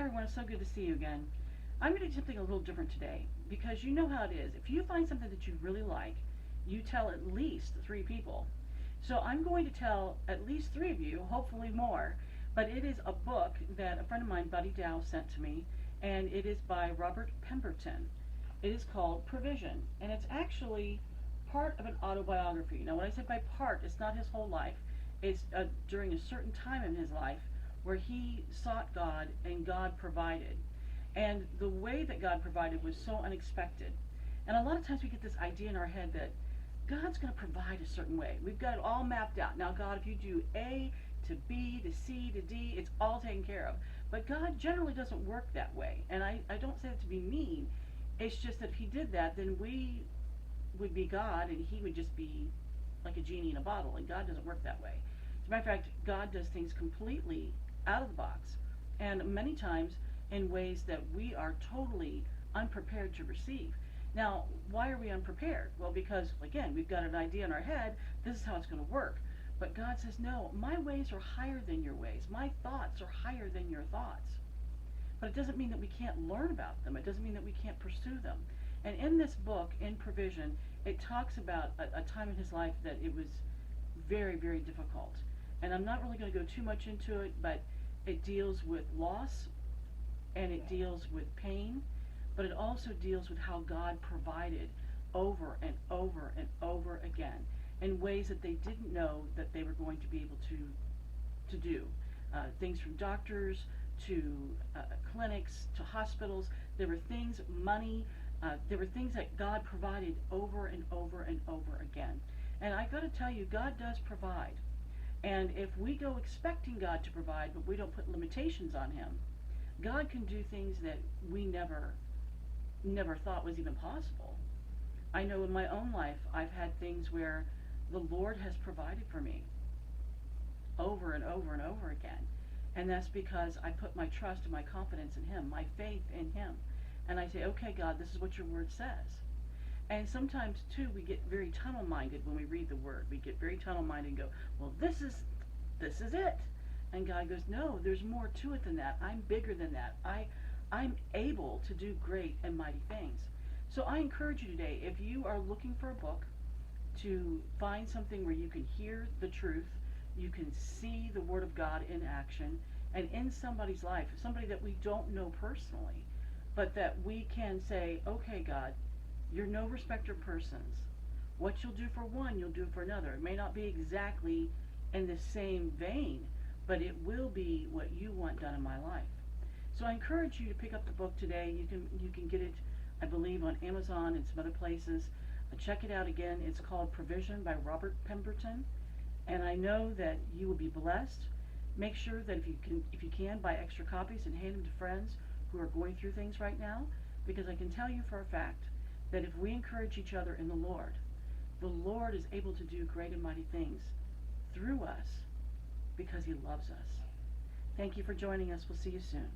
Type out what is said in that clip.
everyone, it's so good to see you again. I'm going to do something a little different today because you know how it is. If you find something that you really like, you tell at least three people. So I'm going to tell at least three of you, hopefully more, but it is a book that a friend of mine, Buddy Dow, sent to me, and it is by Robert Pemberton. It is called Provision, and it's actually part of an autobiography. Now, when I say by part, it's not his whole life. It's during a certain time in his life where he sought God and God provided. And the way that God provided was so unexpected. And a lot of times we get this idea in our head that God's going to provide a certain way. We've got it all mapped out. Now, God, if you do A to B to C to D, it's all taken care of. But God generally doesn't work that way. And I don't say that to be mean. It's just that if he did that, then we would be God and he would just be like a genie in a bottle. And God doesn't work that way. As a matter of fact, God does things completely out of the box. And many times in ways that we are totally unprepared to receive. Now, why are we unprepared? Well, because, again, we've got an idea in our head, this is how it's going to work. But God says, no, my ways are higher than your ways. My thoughts are higher than your thoughts. But it doesn't mean that we can't learn about them. It doesn't mean that we can't pursue them. And in this book, in Provision, it talks about a time in his life that it was very, very difficult. And I'm not really going to go too much into it, but it deals with loss and it deals with pain, but it also deals with how God provided over and over and over again in ways that they didn't know that they were going to be able to do. Things from doctors to clinics to hospitals. There were things, money, there were things that God provided over and over and over again. And I got to tell you, God does provide. And if we go expecting God to provide, but we don't put limitations on him, God can do things that we never thought was even possible. I know in my own life, I've had things where the Lord has provided for me over and over and over again. And that's because I put my trust and my confidence in him, my faith in him. And I say, okay, God, this is what your word says. And sometimes, too, we get very tunnel-minded when we read the word. We get very tunnel-minded and go, well, this is it. And God goes, no, there's more to it than that. I'm bigger than that. I'm able to do great and mighty things. So I encourage you today, if you are looking for a book, to find something where you can hear the truth, you can see the Word of God in action, and in somebody's life, somebody that we don't know personally, but that we can say, okay, God, you're no respecter of persons. What you'll do for one, you'll do for another. It may not be exactly in the same vein, but it will be what you want done in my life. So I encourage you to pick up the book today. You can get it, I believe, on Amazon and some other places. Check it out again. It's called Provision by Robert Pemberton. And I know that you will be blessed. Make sure that if you can, buy extra copies and hand them to friends who are going through things right now, because I can tell you for a fact that if we encourage each other in the Lord is able to do great and mighty things through us because he loves us. Thank you for joining us. We'll see you soon.